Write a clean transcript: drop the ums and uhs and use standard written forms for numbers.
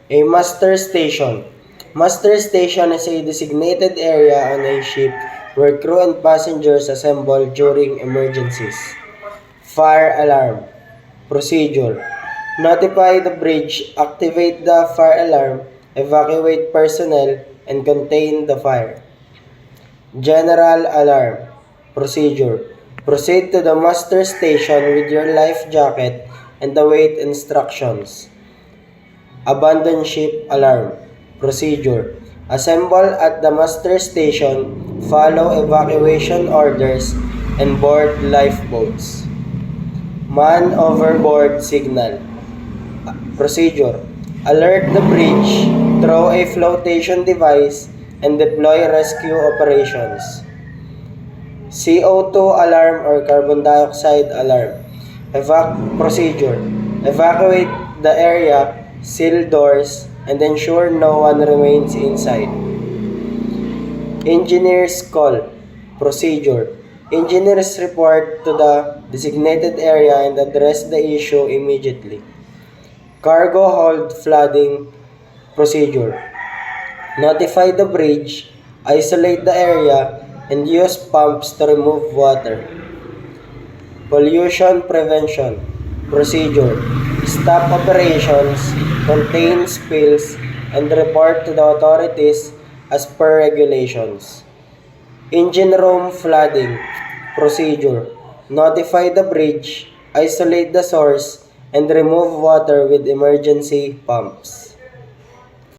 A muster station. Muster station is a designated area on a ship where crew and passengers assemble during emergencies. Fire alarm. Procedure. Notify the bridge, activate the fire alarm, evacuate personnel, and contain the fire. General alarm. Procedure. Proceed to the muster station with your life jacket and await instructions. Abandon ship alarm. Procedure. Assemble at the muster station, follow evacuation orders, and board lifeboats. Man overboard signal. Procedure. Alert the bridge, throw a flotation device, and deploy rescue operations. CO2 alarm or carbon dioxide alarm. Procedure. Evacuate the area, seal doors, and ensure no one remains inside. Engineer's call. Procedure. Engineers report to the designated area and address the issue immediately. Cargo hold flooding procedure. Notify the bridge, isolate the area, and use pumps to remove water. Pollution prevention procedure. Stop operations, contain spills, and report to the authorities as per regulations. Engine room flooding procedure. Notify the bridge, isolate the source, and remove water with emergency pumps.